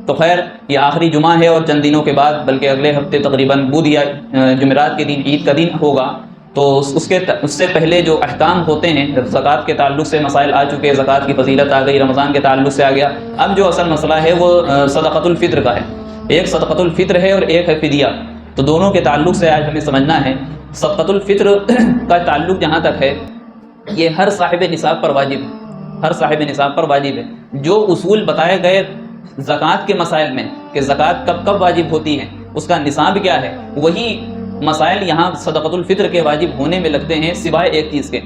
تو خیر یہ آخری جمعہ ہے اور چند دنوں کے بعد بلکہ اگلے ہفتے تقریباً بدھ یا جمعرات کے دن عید کا دن ہوگا، تو اس سے پہلے جو احکام ہوتے ہیں، زکوٰۃ کے تعلق سے مسائل آ چکے، زکوٰۃ کی فضیلت آ گئی، رمضان کے تعلق سے آ گیا۔ اب جو اصل مسئلہ ہے وہ صدقۃ الفطر کا ہے، ایک صدقۃ الفطر ہے اور ایک ہے فدیہ، تو دونوں کے تعلق سے آج ہمیں سمجھنا ہے۔ صدقۃ الفطر کا تعلق جہاں تک ہے یہ ہر صاحب نصاب پر واجب ہے، ہر صاحب نصاب پر واجب ہے۔ جو اصول بتائے گئے زکوٰۃ کے مسائل میں کہ زکوٰۃ کب کب واجب ہوتی ہے، اس کا نصاب کیا ہے، وہی مسائل یہاں صدقۃ الفطر کے واجب ہونے میں لگتے ہیں، سوائے ایک چیز کے۔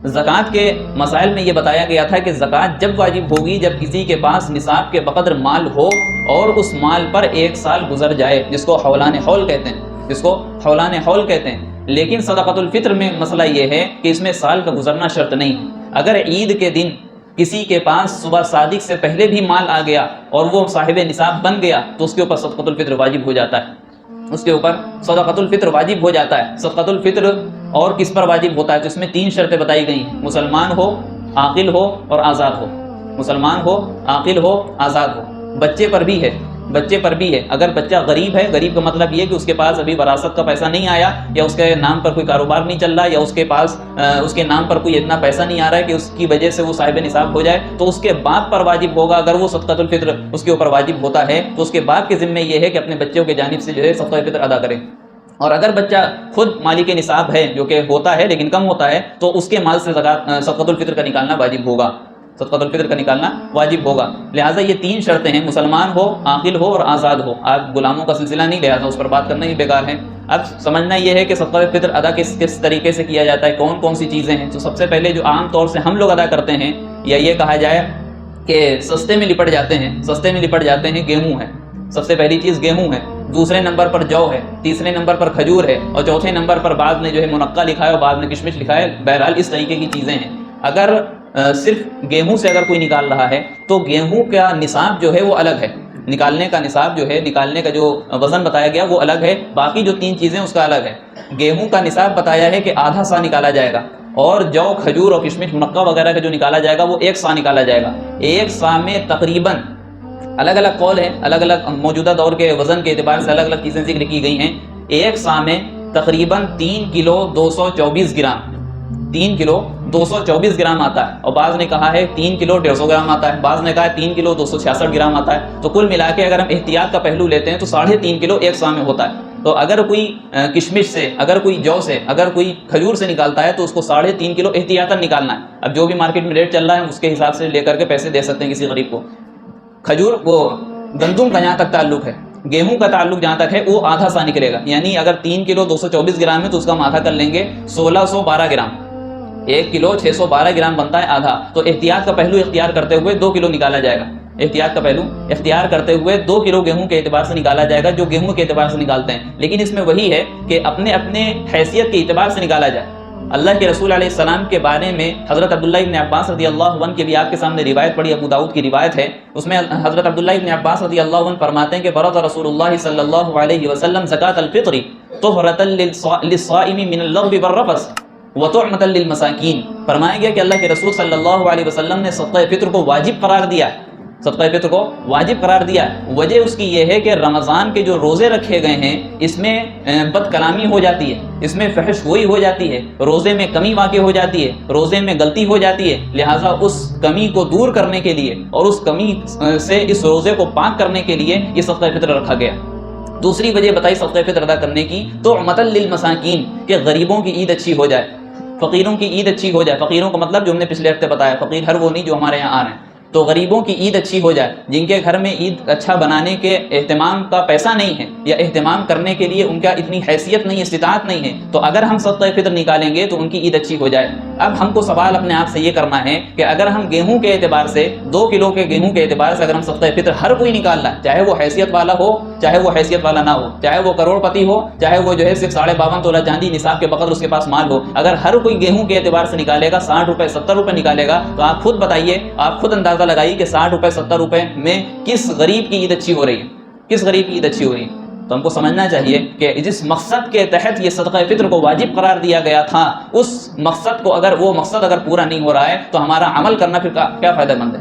زکوٰۃ کے مسائل میں یہ بتایا گیا تھا کہ زکوٰۃ جب واجب ہوگی جب کسی کے پاس نصاب کے بقدر مال ہو اور اس مال پر ایک سال گزر جائے، جس کو حولان حول کہتے ہیں، جس کو حولان حول کہتے ہیں۔ لیکن صدقۃ الفطر میں مسئلہ یہ ہے کہ اس میں سال کا گزرنا شرط نہیں۔ اگر عید کے دن کسی کے پاس صبح صادق سے پہلے بھی مال آ گیا اور وہ صاحب نصاب بن گیا تو اس کے اوپر صدقۃ الفطر واجب ہو جاتا ہے، اس کے اوپر صدقۃ الفطر واجب ہو جاتا ہے۔ صدقۃ الفطر اور کس پر واجب ہوتا ہے تو اس میں 3 شرطیں بتائی گئی ہیں، مسلمان ہو، عاقل ہو اور آزاد ہو۔ مسلمان ہو، عاقل ہو، آزاد ہو۔ بچے پر بھی ہے، بچے پر بھی ہے۔ اگر بچہ غریب ہے، غریب کا مطلب یہ کہ اس کے پاس ابھی وراثت کا پیسہ نہیں آیا، یا اس کے نام پر کوئی کاروبار نہیں چل رہا، یا اس کے پاس اس کے نام پر کوئی اتنا پیسہ نہیں آ رہا ہے کہ اس کی وجہ سے وہ صاحب نصاب ہو جائے، تو اس کے باپ پر واجب ہوگا۔ اگر وہ صدقۃ الفطر اس کے اوپر واجب ہوتا ہے تو اس کے باپ کے ذمہ یہ ہے کہ اپنے بچوں کی جانب سے جو ہے صدقۃ الفطر ادا کرے۔ اور اگر بچہ خود مالک نصاب ہے، جو کہ ہوتا ہے لیکن کم ہوتا ہے، تو اس کے مال سے صدقۃ الفطر کا نکالنا واجب ہوگا، صدقۃ الفطر کا نکالنا واجب ہوگا۔ لہٰذا یہ 3 شرطیں ہیں، مسلمان ہو، عاقل ہو اور آزاد ہو۔ آج غلاموں کا سلسلہ نہیں، لہٰذا اس پر بات کرنا ہی بیکار ہے۔ اب سمجھنا یہ ہے کہ صدقۃ الفطر ادا کس طریقے سے کیا جاتا ہے، کون کون سی چیزیں ہیں۔ تو سب سے پہلے جو عام طور سے ہم لوگ ادا کرتے ہیں، یا یہ کہا جائے کہ سستے میں لپٹ جاتے ہیں، سستے میں لپٹ جاتے ہیں، گیہوں ہے۔ سب سے پہلی چیز گیہوں ہے، دوسرے نمبر پر جو ہے، تیسرے نمبر پر کھجور ہے، اور چوتھے نمبر پر بعض نے جو ہے منقع لکھا ہے اور بعض نے کشمش لکھا ہے۔ بہرحال اس طریقے کی چیزیں ہیں۔ اگر صرف گیہوں سے اگر کوئی نکال رہا ہے تو گیہوں کا نصاب جو ہے وہ الگ ہے، نکالنے کا نصاب جو ہے، نکالنے کا جو وزن بتایا گیا وہ الگ ہے، باقی جو 3 چیزیں اس کا الگ ہے۔ گیہوں کا نصاب بتایا ہے کہ آدھا سا نکالا جائے گا، اور جو کھجور اور کشمش منقع وغیرہ کا جو نکالا جائے گا وہ 1 سا نکالا جائے گا۔ 1 سا میں تقریباً الگ الگ قول ہیں، الگ الگ موجودہ دور کے وزن کے اعتبار سے الگ الگ چیزیں ذکر کی گئی ہیں۔ 1 سا میں تقریباً 3 کلو 224 گرام، 3 کلو 224 گرام آتا ہے، اور بعض نے کہا ہے 3 کلو 150 گرام آتا ہے، بعض نے کہا ہے 3 کلو 266 گرام آتا ہے۔ تو کل ملا کے اگر ہم احتیاط کا پہلو لیتے ہیں تو 3.5 کلو 1 سا میں ہوتا ہے۔ تو اگر کوئی کشمش سے، اگر کوئی جو سے، اگر کوئی کھجور سے نکالتا ہے تو اس کو 3.5 کلو احتیاطاً نکالنا ہے۔ اب جو بھی مارکیٹ میں ریٹ چل رہا ہے اس کے حساب سے لے کر کے پیسے دے سکتے ہیں کسی غریب کو۔ کھجور وہ گندم کا جہاں تک تعلق ہے، گیہوں کا تعلق جہاں تک ہے وہ آدھا سا نکلے گا، یعنی اگر 3 کلو 224 گرام ہے تو اس کا ہم آدھا کر لیں گے 1612 گرام۔ 1 کلو 612 گرام بنتا ہے آدھا، تو احتیاط کا پہلو اختیار کرتے ہوئے 2 کلو نکالا جائے گا۔ احتیاط کا پہلو اختیار کرتے ہوئے 2 کلو گیہوں کے اعتبار سے نکالا جائے گا، جو گیہوں کے اعتبار سے نکالتے ہیں۔ لیکن اس میں وہی ہے کہ اپنے اپنے حیثیت کے اعتبار سے نکالا جائے۔ اللہ کے رسول علیہ السلام کے بارے میں حضرت عبداللہ ابن عباس رضی اللہ عنہ کی بھی آپ کے سامنے روایت پڑھی، ابو داؤد کی روایت ہے۔ اس میں حضرت عبداللہ ابن عباس رضی اللہ عنہ فرماتے ہیں کہ فرض رسول اللہ صلی اللہ علیہ وسلم زکاۃ الفطر طہرۃ للصائم من اللغو والرفث وطعمۃ للمساکین۔ فرمایا گیا کہ اللہ کے رسول صلی اللہ علیہ وسلم نے صدقہ فطر کو واجب قرار دیا، صدقہ فطر کو واجب قرار دیا۔ وجہ اس کی یہ ہے کہ رمضان کے جو روزے رکھے گئے ہیں اس میں بد کلامی ہو جاتی ہے، اس میں فحش گوئی ہو جاتی ہے، روزے میں کمی واقع ہو جاتی ہے، روزے میں غلطی ہو جاتی ہے۔ لہٰذا اس کمی کو دور کرنے کے لیے اور اس کمی سے اس روزے کو پاک کرنے کے لیے یہ صدقہ فطر رکھا گیا۔ دوسری وجہ بتائی صدقہ فطر ادا کرنے کی، طعمۃ للمساکین، کہ غریبوں کی عید اچھی ہو جائے، فقیروں کی عید اچھی ہو جائے۔ فقیروں کا مطلب جو ہم نے پچھلے ہفتے بتایا، فقیر ہر وہ نہیں جو ہمارے یہاں آ رہے ہیں، تو غریبوں کی عید اچھی ہو جائے، جن کے گھر میں عید اچھا بنانے کے اہتمام کا پیسہ نہیں ہے، یا اہتمام کرنے کے لیے ان کا اتنی حیثیت نہیں، استطاعت نہیں ہے، تو اگر ہم صدقہ فطر نکالیں گے تو ان کی عید اچھی ہو جائے۔ اب ہم کو سوال اپنے آپ سے یہ کرنا ہے کہ اگر ہم گیہوں کے اعتبار سے 2 کلو کے گیہوں کے اعتبار سے اگر ہم صدقہ فطر ہر کوئی نکال رہا ہے، چاہے وہ حیثیت والا ہو چاہے وہ حیثیت والا نہ ہو، چاہے وہ کروڑ پتی ہو چاہے وہ جو ہے صرف 52.5 تولہ چاندی نصاب کے بقدر اس کے پاس مال ہو، اگر ہر کوئی گیہوں کے اعتبار سے نکالے گا 60 روپے 70 روپے نکالے گا، تو آپ خود بتائیے، آپ خود اندازہ لگائیے کہ 60 روپے 70 روپے میں کس غریب کی عید اچھی ہو رہی ہے، کس غریب کی عید اچھی ہو رہی ہے۔ تو ہم کو سمجھنا چاہیے کہ جس مقصد کے تحت یہ صدقہ فطر کو واجب قرار دیا گیا تھا، اس مقصد کو اگر وہ مقصد اگر پورا نہیں ہو رہا ہے تو ہمارا عمل کرنا پھر کیا فائدہ مند ہے،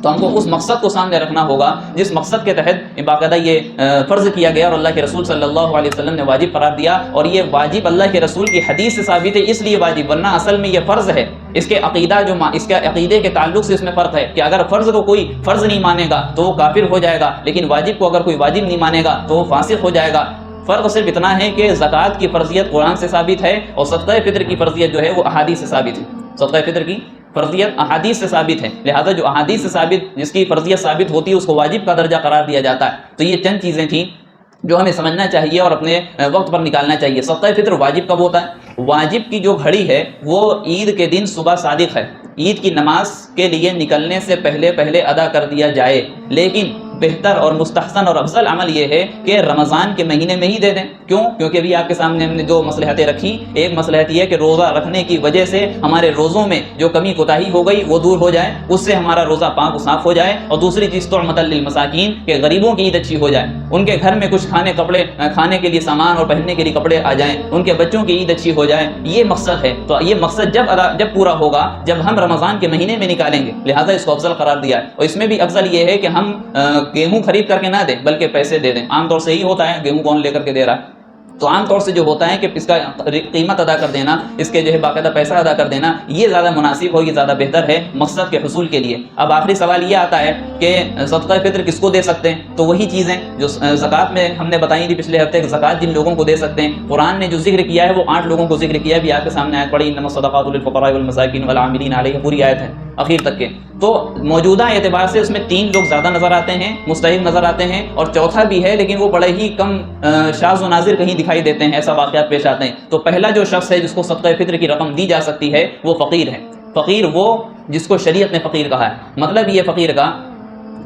تو ہم کو اس مقصد کو سامنے رکھنا ہوگا جس مقصد کے تحت باقاعدہ یہ فرض کیا گیا اور اللہ کے رسول صلی اللہ علیہ وسلم نے واجب قرار دیا، اور یہ واجب اللہ کے رسول کی حدیث سے ثابت ہے اس لیے واجب، ورنہ اصل میں یہ فرض ہے۔ اس کے عقیدہ اس کے عقیدے کے تعلق سے اس میں فرق ہے کہ اگر فرض کو کوئی فرض نہیں مانے گا تو وہ کافر ہو جائے گا، لیکن واجب کو اگر کوئی واجب نہیں مانے گا تو وہ فاسق ہو جائے گا۔ فرق صرف اتنا ہے کہ زکوٰۃ کی فرضیت قرآن سے ثابت ہے اور صدقہ فطر کی فرضیت جو ہے وہ احادیث سے ثابت ہے۔ صدقہ فطر کی فرضیت احادیث سے ثابت ہے، لہذا جو احادیث سے ثابت جس کی فرضیت ثابت ہوتی ہے اس کو واجب کا درجہ قرار دیا جاتا ہے۔ تو یہ چند چیزیں تھیں جو ہمیں سمجھنا چاہیے اور اپنے وقت پر نکالنا چاہیے۔ صدقہ فطر واجب کب ہوتا ہے؟ واجب کی جو گھڑی ہے وہ عید کے دن صبح صادق ہے، عید کی نماز کے لیے نکلنے سے پہلے ادا کر دیا جائے، لیکن بہتر اور مستحسن اور افضل عمل یہ ہے کہ رمضان کے مہینے میں ہی دے دیں۔ کیوں؟ کیونکہ ابھی آپ کے سامنے ہم نے دو مصلحتیں رکھی، ایک مصلحت یہ ہے کہ روزہ رکھنے کی وجہ سے ہمارے روزوں میں جو کمی کوتاہی ہو گئی وہ دور ہو جائے، اس سے ہمارا روزہ پاک و صاف ہو جائے، اور دوسری چیز طعمۃ للمساکین کہ غریبوں کی عید اچھی ہو جائے، ان کے گھر میں کچھ کھانے کے لیے سامان اور پہننے کے لیے کپڑے آ جائیں، ان کے بچوں کی عید اچھی ہو جائے، یہ مقصد ہے۔ تو یہ مقصد جب پورا ہوگا جب ہم رمضان کے مہینے میں نکالیں گے، لہذا اس کو افضل قرار دیا ہے۔ اور اس میں بھی افضل یہ ہے کہ ہم گیہوں خرید کر کے نہ دیں بلکہ پیسے دے دیں۔ عام طور سے یہی ہوتا ہے، گیہوں کون لے کر کے دے رہا ہے؟ تو عام طور سے جو ہوتا ہے کہ اس کا قیمت ادا کر دینا، اس کے جو ہے باقاعدہ پیسہ ادا کر دینا، یہ زیادہ مناسب ہو، یہ زیادہ بہتر ہے مقصد کے حصول کے لیے۔ اب آخری سوال یہ آتا ہے کہ صدقہ فطر کس کو دے سکتے ہیں؟ تو وہی چیزیں جو زکوٰۃ میں ہم نے بتائی تھی پچھلے ہفتے، زکوٰۃ جن لوگوں کو دے سکتے ہیں، قرآن نے جو ذکر کیا ہے وہ 8 لوگوں کو ذکر کیا ہے، بھی آپ کے سامنے آیت پڑھی، انما الصدقات للفقراء والمساکین والعاملین علیہ، پوری آیت ہے اخیر تک کے۔ تو موجودہ اعتبار سے اس میں 3 لوگ زیادہ نظر آتے ہیں، مستحق نظر آتے ہیں، اور چوتھا بھی ہے لیکن وہ بڑے ہی کم شاذ و نادر کہیں دکھائی دیتے ہیں، ایسا واقعات پیش آتے ہیں۔ تو پہلا جو شخص ہے جس کو صدقہ فطر کی رقم دی جا سکتی ہے وہ فقیر ہے۔ فقیر وہ جس کو شریعت نے فقیر کہا ہے، مطلب یہ فقیر کا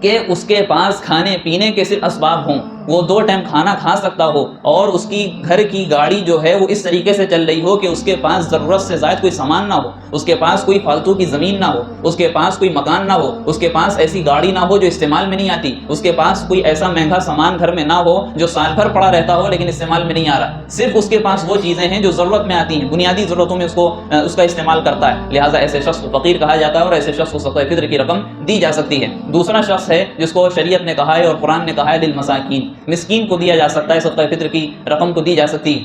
کہ اس کے پاس کھانے پینے کے صرف اسباب ہوں، وہ 2 ٹائم کھانا کھا سکتا ہو، اور اس کی گھر کی گاڑی جو ہے وہ اس طریقے سے چل رہی ہو کہ اس کے پاس ضرورت سے زائد کوئی سامان نہ ہو، اس کے پاس کوئی فالتو کی زمین نہ ہو، اس کے پاس کوئی مکان نہ ہو، اس کے پاس ایسی گاڑی نہ ہو جو استعمال میں نہیں آتی، اس کے پاس کوئی ایسا مہنگا سامان گھر میں نہ ہو جو سال بھر پڑا رہتا ہو لیکن استعمال میں نہیں آ رہا، صرف اس کے پاس وہ چیزیں ہیں جو ضرورت میں آتی ہیں، بنیادی ضرورتوں میں اس کا استعمال کرتا ہے، لہٰذا ایسے شخص کو فقیر کہا جاتا ہے اور ایسے شخص کو صدقہ فطر کی رقم دی جا سکتی ہے۔ دوسرا شخص ہے جس کو شریعت نے کہا ہے اور قرآن نے کہا ہے للمساکین، مسکین کو دیا جا سکتا ہے، صدقہ فطر کی رقم کو دی جا سکتی ہے۔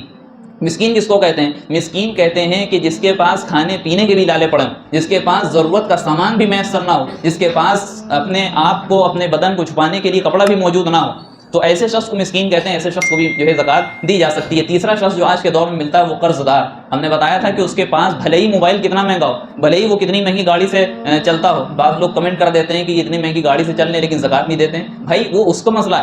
مسکین کس کو کہتے ہیں؟ مسکین کہتے ہیں کہ جس کے پاس کھانے پینے کے بھی لالے پڑیں، جس کے پاس ضرورت کا سامان بھی میسر نہ ہو، جس کے پاس اپنے آپ کو اپنے بدن کو چھپانے کے لیے کپڑا بھی موجود نہ ہو، تو ایسے شخص کو مسکین کہتے ہیں، ایسے شخص کو بھی جو ہے زکوٰۃ دی جا سکتی ہے۔ تیسرا شخص جو آج کے دور میں ملتا ہے وہ قرض دار۔ ہم نے بتایا تھا کہ اس کے پاس بھلے ہی موبائل کتنا مہنگا ہو، بھلے ہی وہ کتنی مہنگی گاڑی سے چلتا ہو، بعض لوگ کمنٹ کر دیتے ہیں کہ یہ اتنی مہنگی گاڑی سے چلنے لیکن زکوٰۃ نہیں دیتے ہیں، بھائی وہ اس کا مسئلہ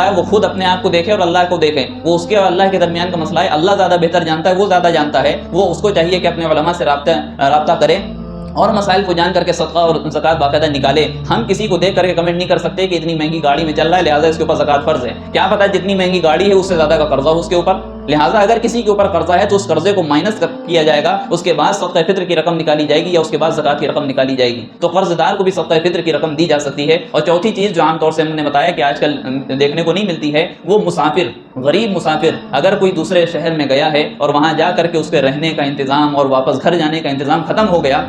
ہے، وہ خود اپنے آپ کو دیکھے اور اللہ کو دیکھے، وہ اس کے اور اللہ کے درمیان کا مسئلہ ہے، اللہ زیادہ بہتر جانتا ہے، وہ زیادہ جانتا ہے، وہ اس کو چاہیے کہ اپنے علماء سے رابطہ کرے اور مسائل کو جان کر کے صدقہ اور زکوٰۃ باقاعدہ نکالے۔ ہم کسی کو دیکھ کر کے کمنٹ نہیں کر سکتے کہ اتنی مہنگی گاڑی میں چل رہا ہے لہٰذا اس کے اوپر زکوٰۃ فرض ہے، کیا پتہ جتنی مہنگی گاڑی ہے اس سے زیادہ کا قرضہ ہو اس کے اوپر، لہٰذا اگر کسی کے اوپر قرضہ ہے تو اس قرضے کو مائنس کیا جائے گا، اس کے بعد صدقہ فطر کی رقم نکالی جائے گی یا اس کے بعد زکوٰۃ کی رقم نکالی جائے گی، تو قرض دار کو بھی صدقہ فطر کی رقم دی جا سکتی ہے۔ اور چوتھی چیز جو عام طور سے ہم نے بتایا کہ آج کل دیکھنے کو نہیں ملتی ہے، وہ مسافر، غریب مسافر، اگر کوئی دوسرے شہر میں گیا ہے اور وہاں جا کر کے اس کے رہنے کا انتظام اور واپس گھر جانے کا انتظام ختم ہو گیا،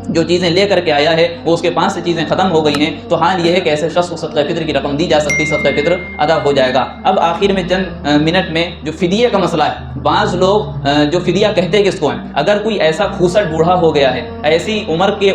جو چیزیں لے کر کے آیا ہے وہ اس کے پاس سے چیزیں ختم ہو گئی ہیں، تو حال یہ ہے کہ ایسے شخص کو صدقہ فطر کی رقم دی جا سکتی، صدقہ فطر ادا ہو جائے گا۔ اب آخر میں چند منٹ میں جو فدیے کا مسئلہ ہے، بعض لوگ جو فدیہ کہتے کس کو ہیں، اگر کوئی ایسا کھوسٹ بوڑھا ہو گیا ہے، ایسی عمر کے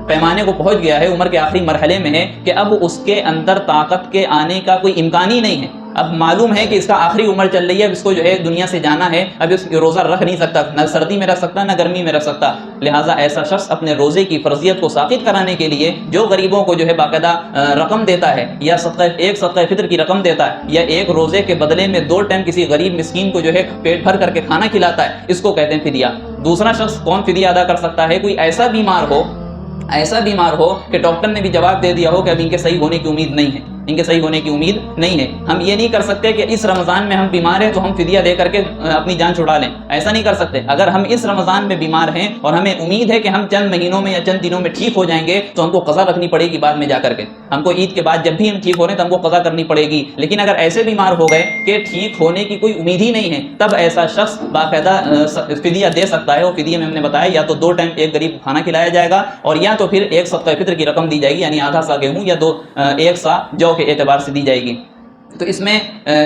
پیمانے کو پہنچ گیا ہے، عمر کے آخری مرحلے میں ہے کہ اب اس کے اندر طاقت کے آنے کا کوئی امکان ہی نہیں ہے، اب معلوم ہے کہ اس کا آخری عمر چل رہی ہے، اب اس کو جو ہے دنیا سے جانا ہے، اب اس روزہ رکھ نہیں سکتا، نہ سردی میں رکھ سکتا نہ گرمی میں رکھ سکتا، لہٰذا ایسا شخص اپنے روزے کی فرضیت کو ثابت کرانے کے لیے جو غریبوں کو جو ہے باقاعدہ رقم دیتا ہے، یا ایک صدقہ فطر کی رقم دیتا ہے، یا ایک روزے کے بدلے میں 2 ٹائم کسی غریب مسکین کو جو ہے پیٹ بھر کر کے کھانا کھلاتا ہے، اس کو کہتے ہیں فدیہ۔ دوسرا شخص کون فدیہ ادا کر سکتا ہے؟ کوئی ایسا بیمار ہو کہ ڈاکٹر نے بھی جواب دے دیا ہو کہ اب ان کے صحیح ہونے کی امید نہیں ہے، ان کے صحیح ہونے کی امید نہیں ہے۔ ہم یہ نہیں کر سکتے کہ اس رمضان میں ہم بیمار ہیں تو ہم فدیہ دے کر کے اپنی جان چھڑا لیں، ایسا نہیں کر سکتے۔ اگر ہم اس رمضان میں بیمار ہیں اور ہمیں امید ہے کہ ہم چند مہینوں میں یا چند دنوں میں ٹھیک ہو جائیں گے تو ہم کو قضا رکھنی پڑے گی بعد میں جا کر کے، ہم کو عید کے بعد جب بھی ہم ٹھیک ہو رہے ہیں تو ہم کو قضا کرنی پڑے گی۔ لیکن اگر ایسے بیمار ہو گئے کہ ٹھیک ہونے کی کوئی امید ہی نہیں ہے، تب ایسا شخص باقاعدہ فدیہ دے سکتا ہے، اور فدیے میں ہم نے بتایا یا تو 2 ٹائم ایک غریب کو کھانا کھلایا جائے گا، اور یا تو پھر ایک صدقہ فطر کی رقم دی جائے گی، یعنی آدھا سا گیہوں یا 1 سا جو کے اعتبار سے دی جائے گی۔ تو اس میں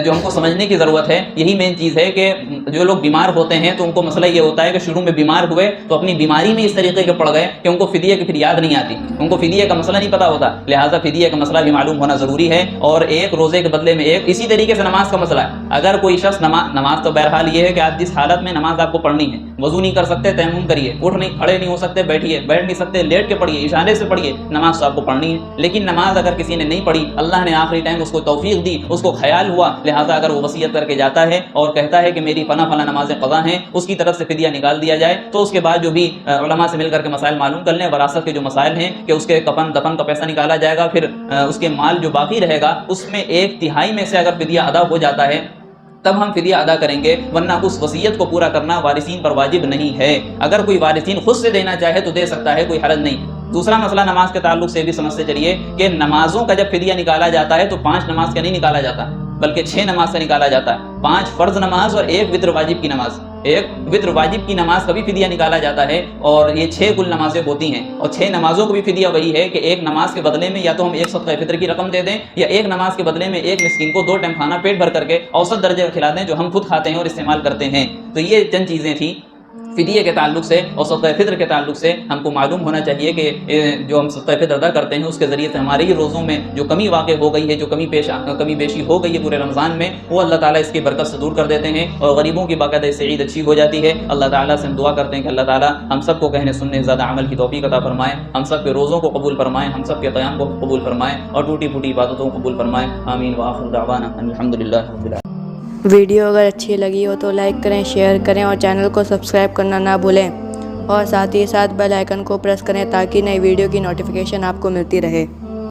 جو ہم کو سمجھنے کی ضرورت ہے، یہی مین چیز ہے کہ جو لوگ بیمار ہوتے ہیں تو ان کو مسئلہ یہ ہوتا ہے کہ شروع میں بیمار ہوئے تو اپنی بیماری میں اس طریقے کے پڑ گئے کہ ان کو فدیہ کی پھر یاد نہیں آتی، ان کو فدیہ کا مسئلہ نہیں پتہ ہوتا، لہٰذا فدیہ کا مسئلہ بھی معلوم ہونا ضروری ہے۔ اور ایک روزے کے بدلے میں ایک، اسی طریقے سے نماز کا مسئلہ ہے۔ اگر کوئی شخص نماز تو بہرحال یہ ہے کہ آپ جس حالت میں نماز آپ کو پڑھنی ہے، وضو نہیں کر سکتے تیمم کریے، کھڑے نہیں ہو سکتے بیٹھیے، بیٹھ نہیں سکتے لیٹ کے پڑھیے، اشارے سے پڑھیے، نماز تو آپ کو پڑھنی ہے۔ لیکن نماز اگر کسی نے نہیں پڑھی، اللہ نے آخری ٹائم اس کو توفیق دی، اس کو خیال ہوا، لہٰذا اگر وہ وصیت کر کے جاتا ہے اور کہتا ہے کہ میری فلاں نمازیں قضا ہیں، اس کی طرف سے فدیہ نکال دیا جائے، تو اس کے بعد جو بھی علماء سے مل کر کے مسائل معلوم کر لیں، وراثت کے جو مسائل ہیں کہ اس کے کفن دفن کا پیسہ نکالا جائے گا، پھر اس کے مال جو باقی رہے گا اس میں 1/3 میں سے اگر فدیہ ادا ہو جاتا ہے تب ہم فدیہ ادا کریں گے، ورنہ اس وصیت کو پورا کرنا وارثین پر واجب نہیں ہے۔ اگر کوئی وارثین خود سے دینا چاہے تو دے سکتا ہے، کوئی حرج نہیں۔ دوسرا مسئلہ نماز کے تعلق سے بھی سمجھتے چلیے کہ نمازوں کا جب فدیہ نکالا جاتا ہے تو 5 نماز کا نہیں نکالا جاتا، بلکہ 6 نماز کا نکالا جاتا ہے، 5 فرض نماز اور 1 وتر واجب کی نماز، 1 وتر واجب کی نماز کا بھی فدیہ نکالا جاتا ہے، اور یہ 6 کل نمازیں ہوتی ہیں، اور 6 نمازوں کو بھی فدیہ وہی ہے کہ ایک نماز کے بدلے میں یا تو ہم 1 صدقہ فطر کی رقم دے دیں، یا ایک نماز کے بدلے میں ایک مسکین کو 2 ٹائم کھانا پیٹ بھر کر کے اوسط درجے کا کھلا دیں جو ہم خود کھاتے ہیں اور استعمال کرتے ہیں۔ تو یہ چند چیزیں تھیں فدیے کے تعلق سے، اور صدقہ فطر کے تعلق سے ہم کو معلوم ہونا چاہیے کہ جو ہم صدقہ فطر ادا کرتے ہیں اس کے ذریعے سے ہمارے ہی روزوں میں جو کمی واقع ہو گئی ہے، جو کمی بیشی ہو گئی ہے پورے رمضان میں، وہ اللہ تعالیٰ اس کی برکت سے دور کر دیتے ہیں، اور غریبوں کی باقاعدہ اس سے عید اچھی ہو جاتی ہے۔ اللہ تعالیٰ سے ہم دعا کرتے ہیں کہ اللہ تعالیٰ ہم سب کو کہنے سننے زیادہ عمل کی توفیق عطا فرمائے، ہم سب کے روزوں کو قبول فرمائے، ہم سب کے قیام کو قبول فرمائے، اور ٹوٹی پھوٹی عبادتوں کو قبول فرمائے۔ آمین وآخر دعوانا الحمدللہ رب العالمین۔ ویڈیو اگر اچھی لگی ہو تو لائک کریں، شیئر کریں، اور چینل کو سبسکرائب کرنا نہ بھولیں، اور ساتھ ہی ساتھ بیل آئیکن کو پریس کریں تاکہ نئی ویڈیو کی نوٹیفیکیشن آپ کو ملتی رہے۔